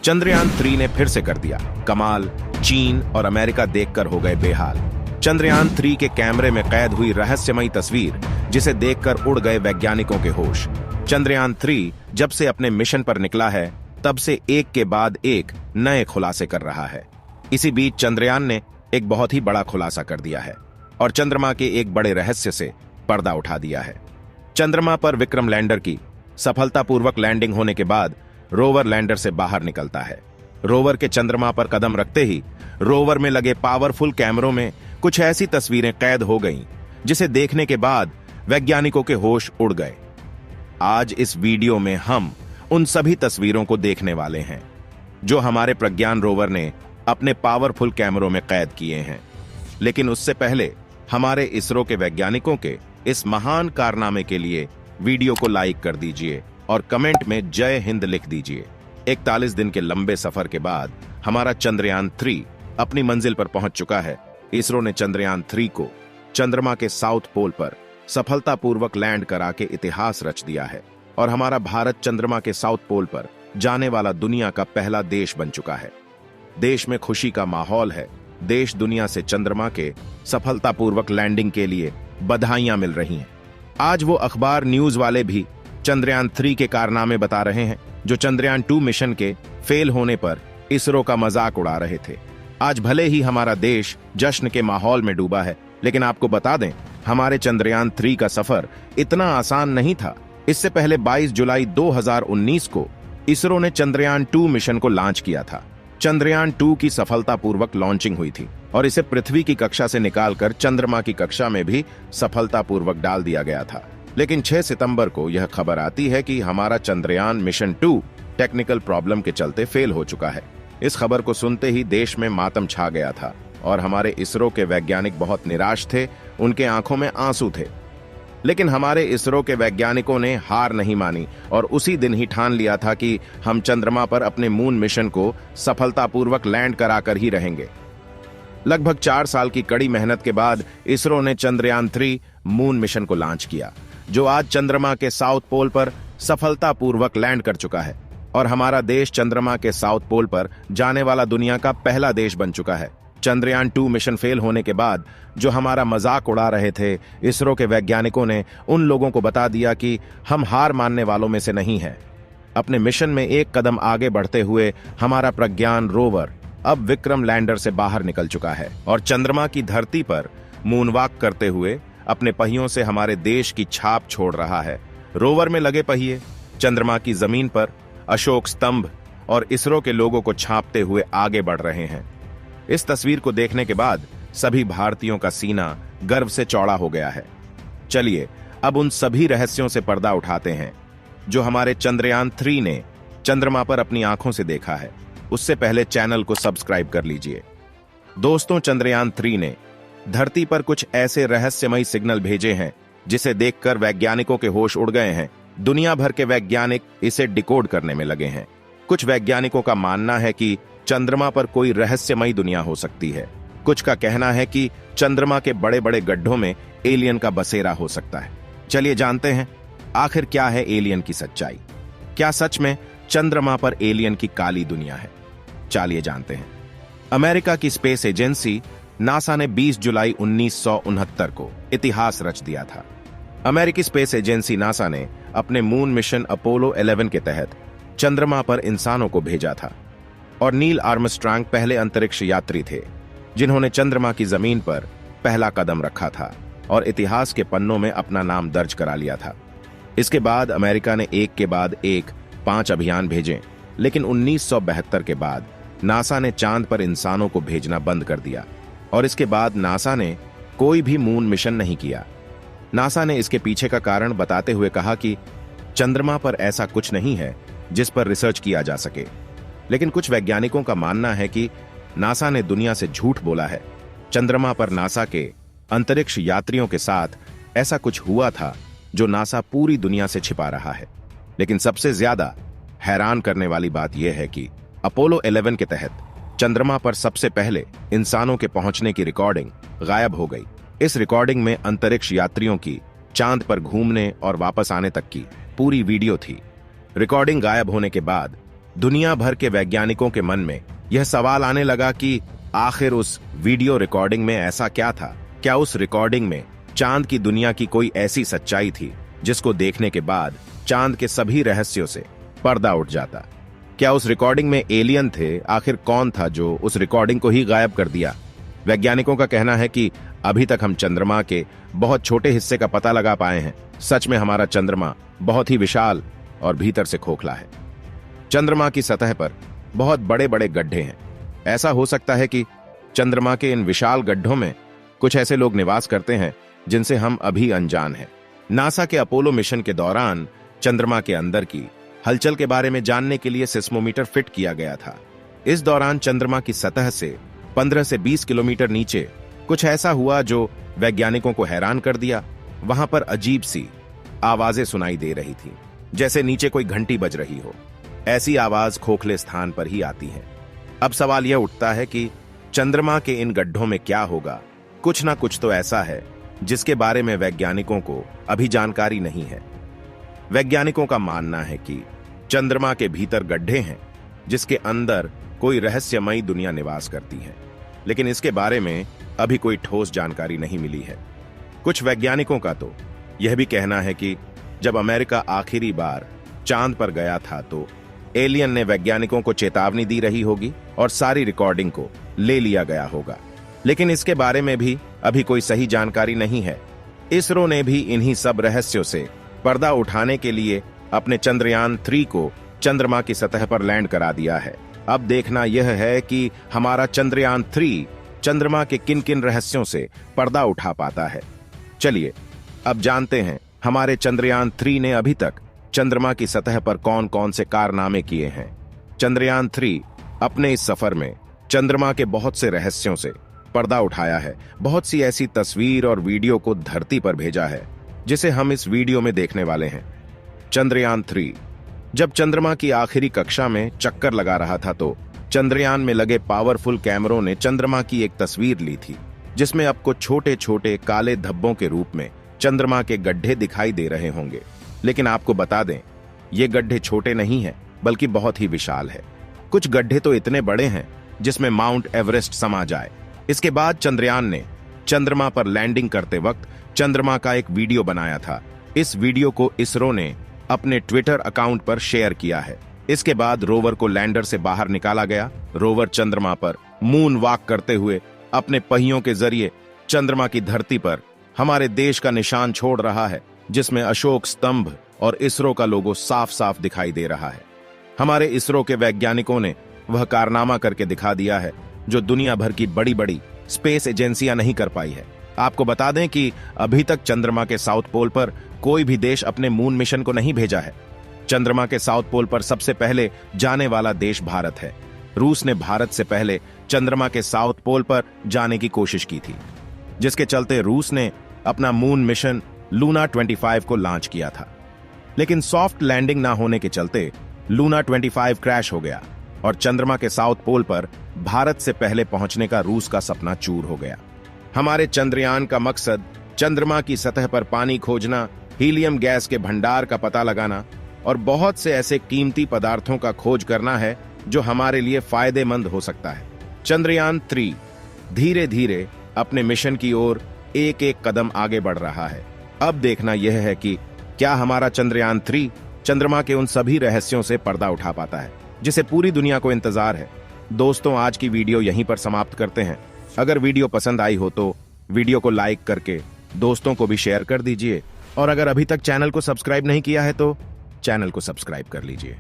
चंद्रयान 3 ने फिर से कर दिया कमाल। चीन और अमेरिका देखकर हो गए बेहाल। चंद्रयान 3 के कैमरे में कैद हुई रहस्यमयी तस्वीर, जिसे देखकर उड़ गए वैज्ञानिकों के होश। चंद्रयान 3 जब से अपने मिशन पर निकला है, तब से एक के बाद एक नए खुलासे कर रहा है। इसी बीच चंद्रयान ने एक बहुत ही बड़ा खुलासा कर दिया है और चंद्रमा के एक बड़े रहस्य से पर्दा उठा दिया है। चंद्रमा पर विक्रम लैंडर की सफलतापूर्वक लैंडिंग होने के बाद रोवर लैंडर से बाहर निकलता है। रोवर के चंद्रमा पर कदम रखते ही रोवर में लगे पावरफुल कैमरों में कुछ ऐसी तस्वीरें कैद हो गईं, जिसे देखने के बाद वैज्ञानिकों के होश उड़ गए। आज इस वीडियो में हम उन सभी तस्वीरों को देखने वाले हैं जो हमारे प्रज्ञान रोवर ने अपने पावरफुल कैमरों में कैद किए हैं। लेकिन उससे पहले हमारे इसरो के वैज्ञानिकों के इस महान कारनामे के लिए वीडियो को लाइक कर दीजिए और कमेंट में जय हिंद लिख दीजिए। 41 दिन के लंबे सफर के बाद हमारा चंद्रयान 3 अपनी मंजिल पर पहुंच चुका है। इसरो ने चंद्रयान 3 को चंद्रमा के साउथ पोल पर सफलतापूर्वक लैंड करा के इतिहास रच दिया है और हमारा भारत चंद्रमा के साउथ पोल पर जाने वाला दुनिया का पहला देश बन चुका है। देश में खुशी का माहौल है। देश दुनिया से चंद्रमा के सफलतापूर्वक लैंडिंग के लिए बधाइयां मिल रही हैं। आज वो अखबार न्यूज वाले भी चंद्रयान 3 के कारनामे बता रहे हैं जो चंद्रयान 2 मिशन के फेल होने पर इसरो का मजाक उड़ा रहे थे। आज भले ही हमारा देश जश्न के माहौल में डूबा है, लेकिन आपको बता दें, हमारे चंद्रयान 3 का सफर इतना आसान नहीं था। इससे पहले 22 जुलाई 2019 को इसरो ने चंद्रयान 2 मिशन को लॉन्च किया था। चंद्रयान 2 की सफलतापूर्वक लॉन्चिंग हुई थी और इसे पृथ्वी की कक्षा से निकालकर चंद्रमा की कक्षा में भी सफलतापूर्वक डाल दिया गया था। लेकिन 6 सितंबर को यह खबर आती है कि हमारा चंद्रयान मिशन 2 टेक्निकल प्रॉब्लम के चलते फेल हो चुका है। इस खबर को सुनते ही देश में मातम छा गया था और हमारे इसरो के वैज्ञानिक बहुत निराश थे। उनके आंखों में आंसू थे। लेकिन हमारे इसरो के वैज्ञानिकों ने हार नहीं मानी और उसी दिन ही ठान लिया था कि हम चंद्रमा पर अपने मून मिशन को सफलतापूर्वक लैंड कराकर ही रहेंगे। लगभग 4 साल की कड़ी मेहनत के बाद इसरो ने चंद्रयान 3 मून मिशन को लॉन्च किया, जो आज चंद्रमा के साउथ पोल पर सफलतापूर्वक लैंड कर चुका है और हमारा देश चंद्रमा के साउथ पोल पर जाने वाला दुनिया का पहला देश बन चुका है। चंद्रयान 2 मिशन फेल होने के बाद जो हमारा मजाक उड़ा रहे थे, इसरो के वैज्ञानिकों ने उन लोगों को बता दिया कि हम हार मानने वालों में से नहीं हैं। अपने मिशन में एक कदम आगे बढ़ते हुए हमारा प्रज्ञान रोवर अब विक्रम लैंडर से बाहर निकल चुका है और चंद्रमा की धरती पर मूनवॉक करते हुए अपने पहियों से हमारे देश की छाप छोड़ रहा है। रोवर में लगे पहिए चंद्रमा की जमीन पर अशोक स्तंभ और इसरो के लोगों को छापते हुए आगे बढ़ रहे हैं। इस तस्वीर को देखने के बाद सभी भारतीयों का सीना गर्व से चौड़ा हो गया है। चलिए अब उन सभी रहस्यों से पर्दा उठाते हैं जो हमारे चंद्रयान 3 ने चंद्रमा पर अपनी आंखों से देखा है। उससे पहले चैनल को सब्सक्राइब कर लीजिए। दोस्तों, चंद्रयान 3 ने धरती पर कुछ ऐसे रहस्यमयी सिग्नल भेजे हैं जिसे देखकर वैज्ञानिकों के होश उड़ गए हैं। दुनिया भर के वैज्ञानिक इसे डिकोड करने में लगे हैं। कुछ वैज्ञानिकों का मानना है कि चंद्रमा पर कोई रहस्यमयी दुनिया हो सकती है। कुछ का कहना है कि चंद्रमा के बड़े बड़े गड्ढों में एलियन का बसेरा हो सकता है। चलिए जानते हैं आखिर क्या है एलियन की सच्चाई। क्या सच में चंद्रमा पर एलियन की काली दुनिया है? चलिए जानते हैं। अमेरिका की स्पेस एजेंसी नासा ने 20 जुलाई 1969 को इतिहास रच दिया था। अमेरिकी स्पेस एजेंसी नासा ने अपने मून मिशन अपोलो 11 के तहत चंद्रमा पर इंसानों को भेजा था और नील आर्मस्ट्रांग पहले अंतरिक्ष यात्री थे जिन्होंने चंद्रमा की जमीन पर पहला कदम रखा था और इतिहास के पन्नों में अपना नाम दर्ज करा लिया था। इसके बाद अमेरिका ने एक के बाद एक 5 अभियान भेजे, लेकिन 1972 के बाद नासा ने चांद पर इंसानों को भेजना बंद कर दिया और इसके बाद नासा ने कोई भी मून मिशन नहीं किया। नासा ने इसके पीछे का कारण बताते हुए कहा कि चंद्रमा पर ऐसा कुछ नहीं है जिस पर रिसर्च किया जा सके। लेकिन कुछ वैज्ञानिकों का मानना है कि नासा ने दुनिया से झूठ बोला है। चंद्रमा पर नासा के अंतरिक्ष यात्रियों के साथ ऐसा कुछ हुआ था जो नासा पूरी दुनिया से छिपा रहा है। लेकिन सबसे ज्यादा हैरान करने वाली बात यह है कि अपोलो 11 के तहत चंद्रमा पर सबसे पहले इंसानों के पहुंचने की रिकॉर्डिंग गायब हो गई। इस रिकॉर्डिंग में अंतरिक्ष यात्रियों की चांद पर घूमने और वापस आने तक की पूरी वीडियो थी। रिकॉर्डिंग गायब होने के बाद दुनिया भर के वैज्ञानिकों के मन में यह सवाल आने लगा कि आखिर उस वीडियो रिकॉर्डिंग में ऐसा क्या था। क्या उस रिकॉर्डिंग में चांद की दुनिया की कोई ऐसी सच्चाई थी जिसको देखने के बाद चांद के सभी रहस्यों से पर्दा उठ जाता। क्या उस रिकॉर्डिंग में एलियन थे? आखिर कौन था जो उस रिकॉर्डिंग को ही गायब कर दिया? वैज्ञानिकों का कहना है कि अभी तक हम चंद्रमा के बहुत छोटे हिस्से का पता लगा पाए हैं। सच में हमारा चंद्रमा बहुत ही विशाल और भीतर से खोखला है। चंद्रमा की सतह पर बहुत बड़े बड़े गड्ढे हैं। ऐसा हो सकता है कि चंद्रमा के इन विशाल गड्ढों में कुछ ऐसे लोग निवास करते हैं जिनसे हम अभी अनजान हैं। नासा के अपोलो मिशन के दौरान चंद्रमा के अंदर की हलचल के बारे में जानने के लिए सिस्मोमीटर फिट किया गया था। इस दौरान चंद्रमा की सतह से 15 से 20 किलोमीटर नीचे कुछ ऐसा हुआ जो वैज्ञानिकों को हैरान कर दिया। वहां पर अजीब सी आवाजें सुनाई दे रही थी, जैसे नीचे कोई घंटी बज रही हो। ऐसी आवाज खोखले स्थान पर ही आती है। अब सवाल यह उठता है कि चंद्रमा के इन गड्ढों में क्या होगा। कुछ ना कुछ तो ऐसा है जिसके बारे में वैज्ञानिकों को अभी जानकारी नहीं है। वैज्ञानिकों का मानना है कि चंद्रमा के भीतर गड्ढे हैं जिसके अंदर कोई रहस्यमयी दुनिया निवास करती है, लेकिन इसके बारे में अभी कोई ठोस जानकारी नहीं मिली है। कुछ वैज्ञानिकों का तो यह भी कहना है कि जब अमेरिका आखिरी बार चांद पर गया था तो एलियन ने वैज्ञानिकों को चेतावनी दी रही होगी और सारी रिकॉर्डिंग को ले लिया गया होगा, लेकिन इसके बारे में भी अभी कोई सही जानकारी नहीं है। इसरो ने भी इन्हीं सब रहस्यों से पर्दा उठाने के लिए अपने चंद्रयान 3 को चंद्रमा की सतह पर लैंड करा दिया है। अब देखना यह है कि हमारा चंद्रयान 3 चंद्रमा के किन किन रहस्यों से पर्दा उठा पाता है। चलिए अब जानते हैं हमारे चंद्रयान 3 ने अभी तक चंद्रमा की सतह पर कौन कौन से कारनामे किए हैं। चंद्रयान 3 अपने इस सफर में चंद्रमा के बहुत से रहस्यों से पर्दा उठाया है। बहुत सी ऐसी तस्वीर और वीडियो को धरती पर भेजा है जिसे हम इस वीडियो में देखने वाले हैं। चंद्रयान 3 जब चंद्रमा की आखिरी कक्षा में चक्कर लगा रहा था तो चंद्रयान में लगे पावरफुल कैमरों ने चंद्रमा की एक तस्वीर ली थी जिसमें आपको छोटे छोटे काले धब्बों के रूप में चंद्रमा के गड्ढे दिखाई दे रहे होंगे। लेकिन आपको बता दें, ये गड्ढे छोटे नहीं हैं बल्कि बहुत ही विशाल है। कुछ गड्ढे तो इतने बड़े हैं जिसमें माउंट एवरेस्ट समा जाए। इसके बाद चंद्रयान ने चंद्रमा पर लैंडिंग करते वक्त चंद्रमा का एक वीडियो बनाया था। इस वीडियो को इसरो ने अपने ट्विटर अकाउंट पर शेयर किया है। इसके बाद रोवर को लैंडर से बाहर निकाला गया। रोवर चंद्रमा पर मून वॉक करते हुए अपने पहियों के जरिए चंद्रमा की धरती पर हमारे देश का निशान छोड़ रहा है, जिसमें अशोक स्तंभ और इसरो का लोगो साफ साफ दिखाई दे रहा है। हमारे इसरो के वैज्ञानिकों ने वह कारनामा करके दिखा दिया है जो दुनिया भर की बड़ी बड़ी स्पेस एजेंसियां नहीं कर पाई है। आपको बता दें कि अभी तक चंद्रमा के साउथ पोल पर कोई भी देश अपने मून मिशन को नहीं भेजा है। चंद्रमा के साउथ पोल पर सबसे पहले जाने वाला देश भारत है। रूस ने भारत से पहले चंद्रमा के साउथ पोल पर जाने की कोशिश की थी, जिसके चलते रूस ने अपना मून मिशन लूना 25 को लॉन्च किया था। लेकिन सॉफ्ट लैंडिंग ना होने के चलते लूना 25 क्रैश हो गया और चंद्रमा के साउथ पोल पर भारत से पहले पहुंचने का रूस का सपना चूर हो गया। हमारे चंद्रयान का मकसद चंद्रमा की सतह पर पानी खोजना, हीलियम गैस के भंडार का पता लगाना और बहुत से ऐसे कीमती पदार्थों का खोज करना है जो हमारे लिए फायदेमंद हो सकता है। चंद्रयान 3 धीरे धीरे अपने मिशन की ओर एक एक कदम आगे बढ़ रहा है। अब देखना यह है कि क्या हमारा चंद्रयान 3 चंद्रमा के उन सभी रहस्यों से पर्दा उठा पाता है जिसे पूरी दुनिया को इंतजार है। दोस्तों, आज की वीडियो यहीं पर समाप्त करते हैं। अगर वीडियो पसंद आई हो तो वीडियो को लाइक करके दोस्तों को भी शेयर कर दीजिए और अगर अभी तक चैनल को सब्सक्राइब नहीं किया है तो चैनल को सब्सक्राइब कर लीजिए।